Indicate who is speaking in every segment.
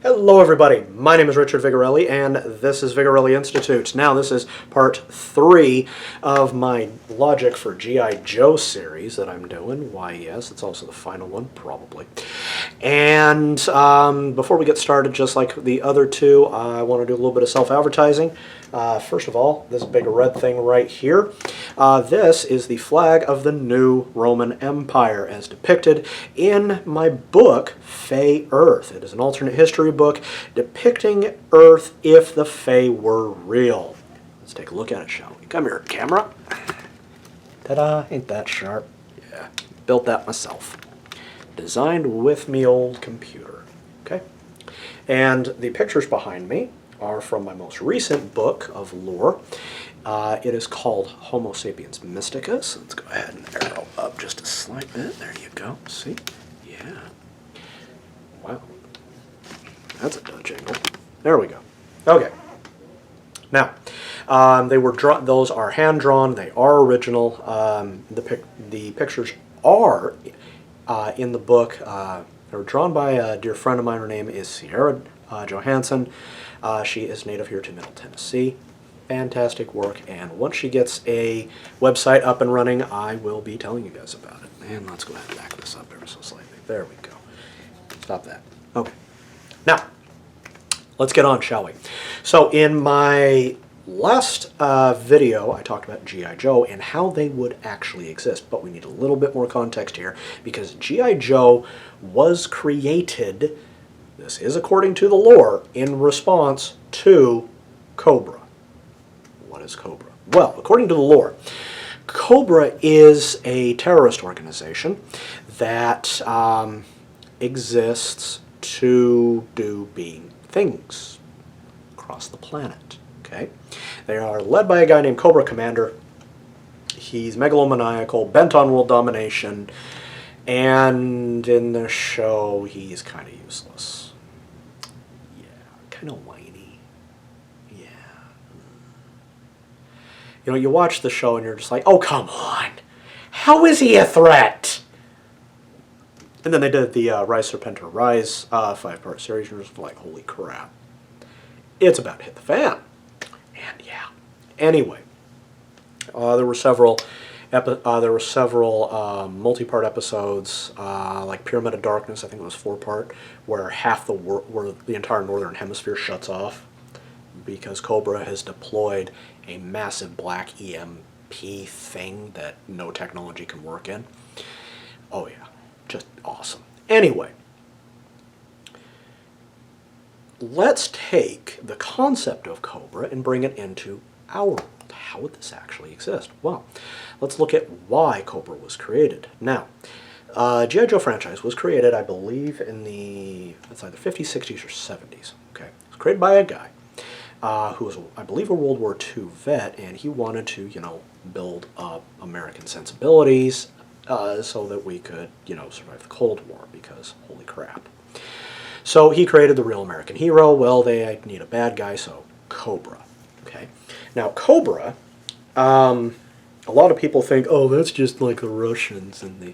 Speaker 1: Hello everybody, my name is Richard Vigorelli and this is Vigorelli Institute. Now this is part 3 of my Logic for G.I. Joe series that I'm doing. Why yes, it's also the final one, probably. And before we get started, just like the other two, I want to do a little bit of self-advertising. First of all, this big red thing right here, this is the flag of the new Roman Empire as depicted in my book, Fae Earth. It is an alternate history book depicting Earth if the Fae were real. Let's take a look at it, shall we? Come here, camera. Ta-da, ain't that sharp? Yeah, built that myself. Designed with me old computer, okay? And the pictures behind me are from my most recent book of lore. It is called Homo sapiens mysticus. Let's go ahead and arrow up just a slight bit. There you go. See? Yeah. Wow. That's a Dutch angle. There we go. Okay. Now, they were those are hand drawn. They are original. The pictures are in the book. They were drawn by a dear friend of mine. Her name is Sierra Johansson. She is native here to Middle Tennessee. Fantastic work, and once she gets a website up and running, I will be telling you guys about it. And let's go ahead and back this up ever so slightly. There we go. Stop that. Okay. Now, let's get on, shall we? So in my last video, I talked about G.I. Joe and how they would actually exist, but we need a little bit more context here because G.I. Joe was created, this is according to the lore, in response to Cobra. What is Cobra? Well, according to the lore, Cobra is a terrorist organization that exists to do mean things across the planet. Okay, they are led by a guy named Cobra Commander. He's megalomaniacal, bent on world domination, and in the show, he's kind of useless. Yeah, kind of whiny. Yeah. You know, you watch the show and you're just like, oh, come on. How is he a threat? And then they did the Rise Serpentor Rise 5-part series, and you're just like, holy crap. It's about to hit the fan. And yeah. Anyway, there were several multi-part episodes, like Pyramid of Darkness. I think it was 4-part, where the entire northern hemisphere shuts off because Cobra has deployed a massive black EMP thing that no technology can work in. Oh yeah, just awesome. Anyway, let's take the concept of Cobra and bring it into our world. How would this actually exist? Well, let's look at why Cobra was created. Now, G.I. Joe franchise was created, I believe, in it's either 50s, 60s, or 70s. Okay, it was created by a guy who was, I believe, a World War II vet, and he wanted to, you know, build up American sensibilities so that we could, you know, survive the Cold War, because holy crap. So he created the real American hero. Well, they need a bad guy, so Cobra. Okay. Now, Cobra, a lot of people think, oh, that's just like the Russians and the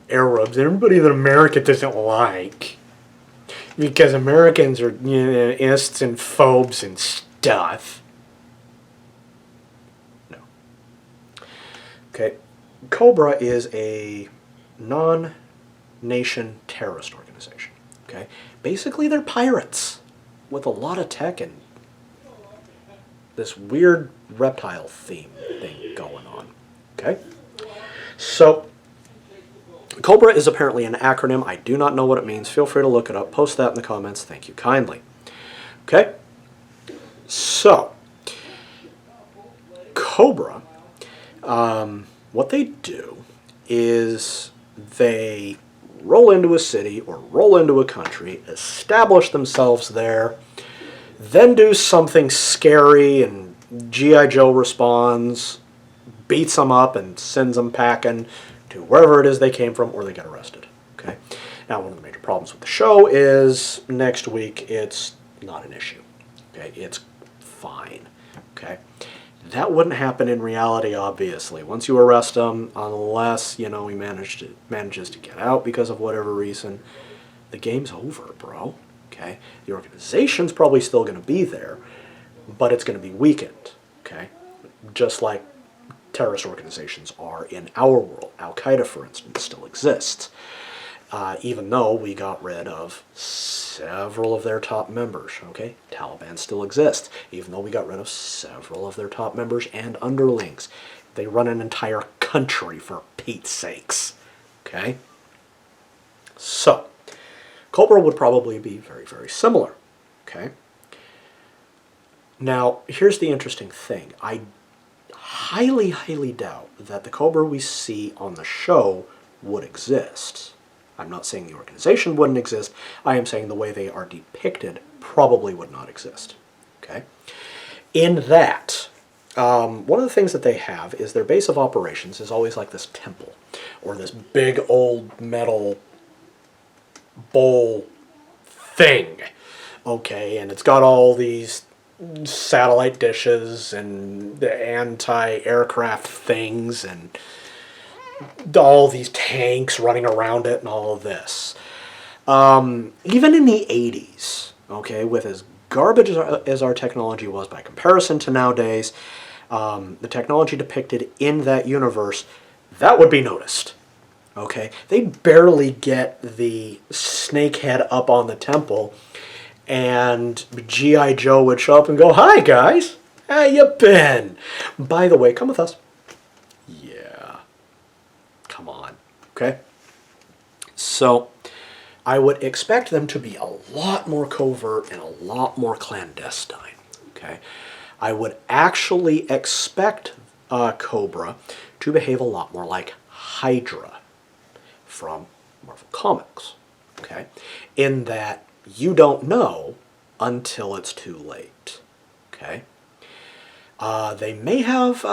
Speaker 1: Arabs, and everybody that America doesn't like. Because Americans are, you know, ists and phobes and stuff. No. Okay. Cobra is a non-nation terrorist organization. Okay. Basically, they're pirates with a lot of tech and this weird reptile theme thing going on. Okay? So, Cobra is apparently an acronym. I do not know what it means. Feel free to look it up. Post that in the comments. Thank you kindly. Okay? So, Cobra, what they do is they roll into a city or roll into a country, establish themselves there, then do something scary, and G.I. Joe responds, beats them up, and sends them packing to wherever it is they came from, or they get arrested. Okay. Now, one of the major problems with the show is next week it's not an issue. Okay, it's fine. Okay, that wouldn't happen in reality, obviously. Once you arrest him, unless, you know, he manages to get out because of whatever reason, the game's over, bro. Okay, The organization's probably still going to be there, but it's going to be weakened, okay? Just like terrorist organizations are in our world. Al-Qaeda, for instance, still exists, even though we got rid of several of their top members, okay? Taliban still exists, even though we got rid of several of their top members and underlings. They run an entire country, for Pete's sakes, okay? So, Cobra would probably be very, very similar, okay? Now, here's the interesting thing. I highly, highly doubt that the Cobra we see on the show would exist. I'm not saying the organization wouldn't exist. I am saying the way they are depicted probably would not exist, okay? In that, one of the things that they have is their base of operations is always like this temple, or this big old metal bowl thing, okay? And it's got all these satellite dishes and the anti-aircraft things and all these tanks running around it and all of this. Even in the 80s, okay, with as garbage as our technology was by comparison to nowadays, the technology depicted in that universe, that would be noticed. Okay, they barely get the snake head up on the temple, and G.I. Joe would show up and go, "Hi guys, how you been? By the way, come with us." Yeah, come on, okay? So, I would expect them to be a lot more covert and a lot more clandestine, okay? I would actually expect Cobra to behave a lot more like Hydra from Marvel Comics, okay? In that you don't know until it's too late, okay? They may have,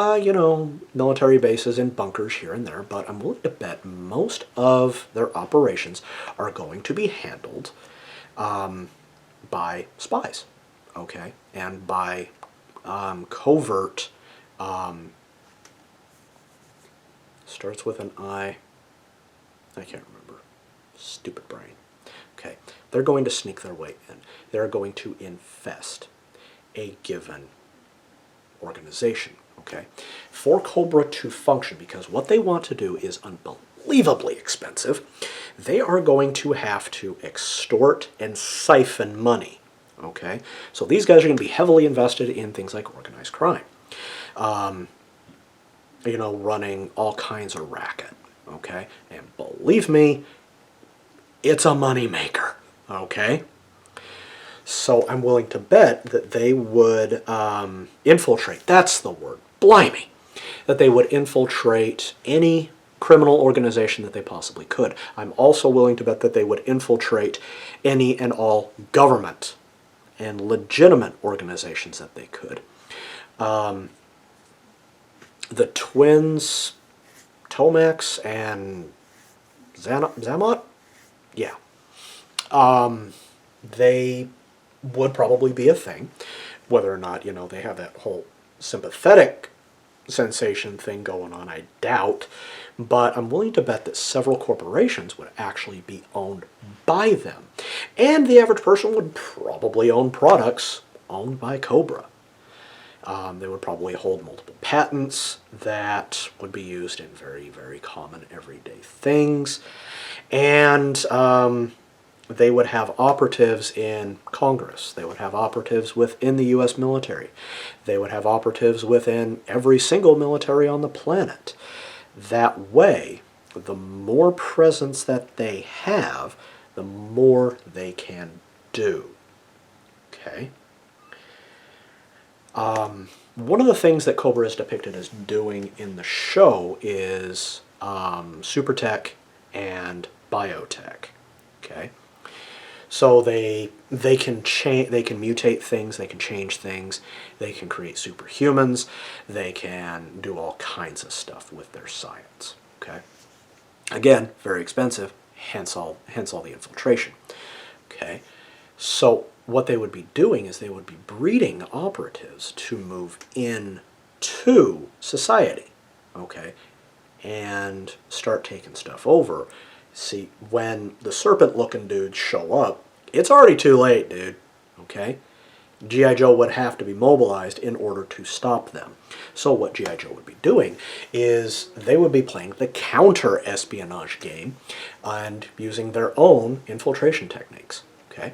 Speaker 1: military bases and bunkers here and there, but I'm willing to bet most of their operations are going to be handled by spies, okay? And by covert, starts with an I can't remember, stupid brain. Okay, they're going to sneak their way in. They're going to infest a given organization, okay? For Cobra to function, because what they want to do is unbelievably expensive, they are going to have to extort and siphon money, okay? So these guys are going to be heavily invested in things like organized crime, running all kinds of racket, okay? And believe me, it's a moneymaker, okay? So I'm willing to bet that they would infiltrate, that's the word, blimey, that they would infiltrate any criminal organization that they possibly could. I'm also willing to bet that they would infiltrate any and all government and legitimate organizations that they could. The twins, Tomax and Zamot, yeah. They would probably be a thing. Whether or not, they have that whole sympathetic sensation thing going on, I doubt. But I'm willing to bet that several corporations would actually be owned by them. And the average person would probably own products owned by Cobra. They would probably hold multiple patents that would be used in very, very common everyday things. And they would have operatives in Congress. They would have operatives within the U.S. military. They would have operatives within every single military on the planet. That way, the more presence that they have, the more they can do. Okay? One of the things that Cobra is depicted as doing in the show is super tech and biotech. Okay? So they can mutate things, they can change things, they can create superhumans, they can do all kinds of stuff with their science. Okay, again, very expensive, hence all the infiltration. Okay, so what they would be doing is they would be breeding operatives to move into society. Okay, and start taking stuff over. See, when the serpent-looking dudes show up, it's already too late, dude. okay? G.I. Joe would have to be mobilized in order to stop them. So what G.I. Joe would be doing is they would be playing the counter-espionage game and using their own infiltration techniques, okay?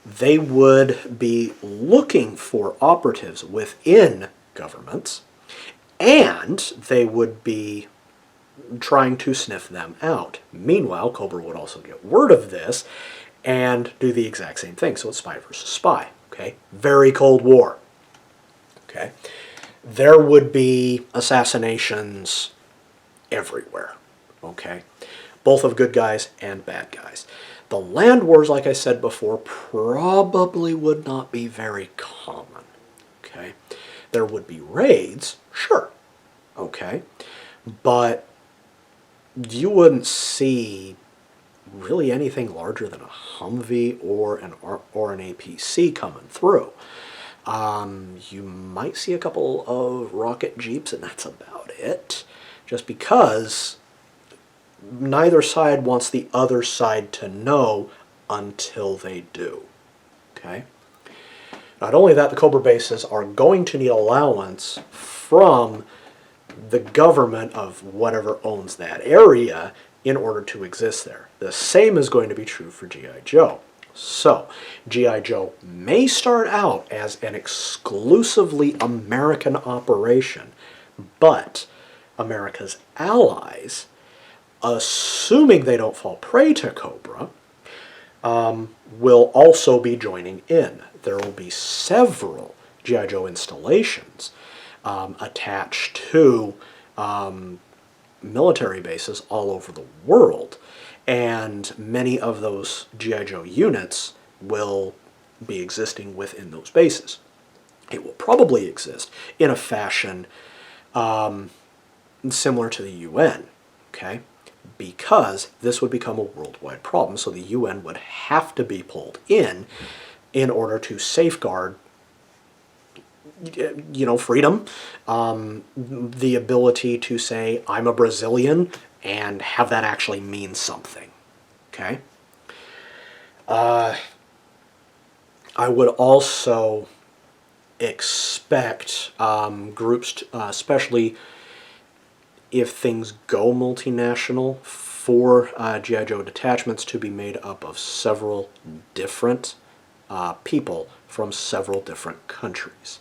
Speaker 1: They would be looking for operatives within governments, and they would be trying to sniff them out. Meanwhile, Cobra would also get word of this and do the exact same thing. So it's spy versus spy, okay? Very Cold War, okay? There would be assassinations everywhere, okay? Both of good guys and bad guys. The land wars, like I said before, probably would not be very common, okay? There would be raids, sure, okay? But you wouldn't see really anything larger than a Humvee or an APC coming through. You might see a couple of rocket jeeps, and that's about it. Just because neither side wants the other side to know until they do. Okay? Not only that, the Cobra bases are going to need allowance from the government of whatever owns that area in order to exist there. The same is going to be true for G.I. Joe. So, G.I. Joe may start out as an exclusively American operation, but America's allies, assuming they don't fall prey to Cobra, will also be joining in. There will be several G.I. Joe installations attached to military bases all over the world, and many of those G.I. Joe units will be existing within those bases. It will probably exist in a fashion similar to the UN, okay? Because this would become a worldwide problem, so the UN would have to be pulled in order to safeguard, you know, freedom, the ability to say, I'm a Brazilian, and have that actually mean something, okay? I would also expect groups, especially if things go multinational, for G.I. Joe detachments to be made up of several different people from several different countries,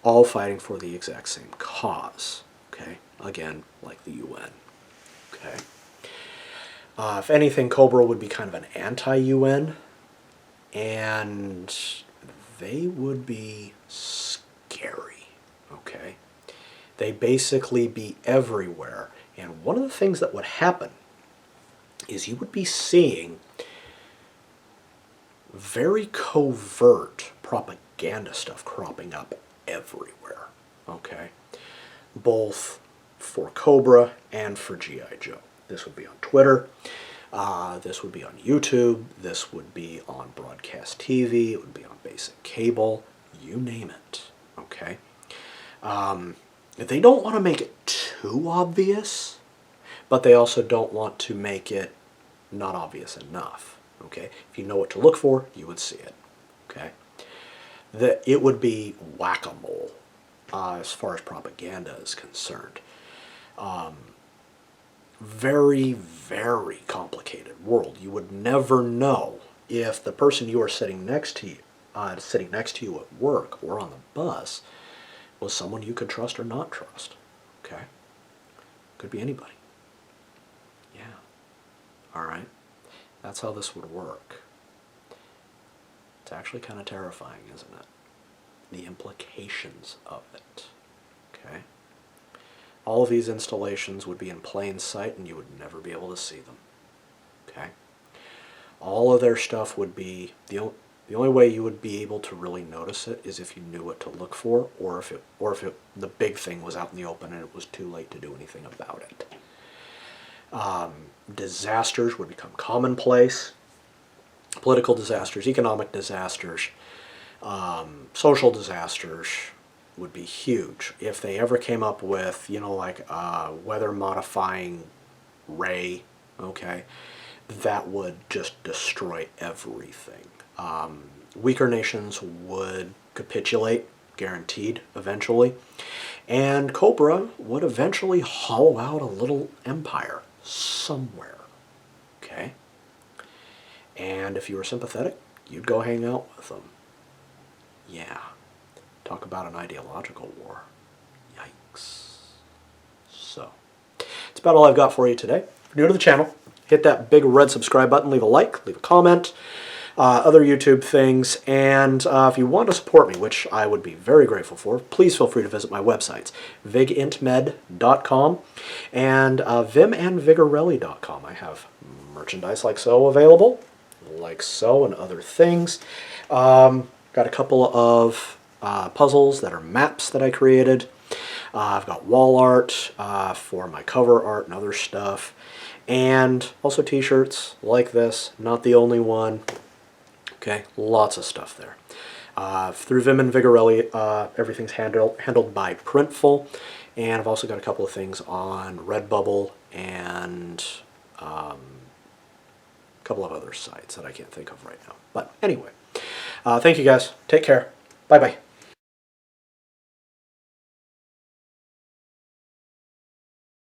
Speaker 1: all fighting for the exact same cause, okay? Again, like the UN, okay? If anything, Cobra would be kind of an anti-UN, and they would be scary, okay? They basically be everywhere, and one of the things that would happen is you would be seeing very covert propaganda stuff cropping up everywhere, okay? Both for Cobra and for G.I. Joe. This would be on Twitter, this would be on YouTube, this would be on broadcast TV, it would be on basic cable, you name it, okay? They don't want to make it too obvious, but they also don't want to make it not obvious enough, okay? If you know what to look for, you would see it, okay? It would be whack-a-mole as far as propaganda is concerned. Very, very complicated world. You would never know if the person you are sitting next to you at work or on the bus was someone you could trust or not trust, okay? Could be anybody. Yeah. All right. That's how this would work. It's actually kind of terrifying, isn't it? The implications of it, okay? All of these installations would be in plain sight and you would never be able to see them, okay? All of their stuff would be, the only way you would be able to really notice it is if you knew what to look for, or if the big thing was out in the open and it was too late to do anything about it. Disasters would become commonplace. Political disasters, economic disasters, social disasters would be huge. If they ever came up with, you know, like weather modifying ray, okay, that would just destroy everything. weaker nations would capitulate, guaranteed, eventually. And Cobra would eventually hollow out a little empire somewhere. Okay? And if you were sympathetic, you'd go hang out with them. Yeah. Talk about an ideological war. Yikes. So, that's about all I've got for you today. If you're new to the channel, hit that big red subscribe button, leave a like, leave a comment, other YouTube things, and if you want to support me, which I would be very grateful for, please feel free to visit my websites, vigintmed.com and vimandvigorelli.com. I have merchandise like so available, like so, and other things. Got a couple of puzzles that are maps that I created. I've got wall art for my cover art and other stuff. And also t-shirts like this, not the only one. Okay, lots of stuff there. Through Vim and Vigorelli, everything's handled by Printful. And I've also got a couple of things on Redbubble and a couple of other sites that I can't think of right now. But anyway, thank you guys. Take care. Bye-bye.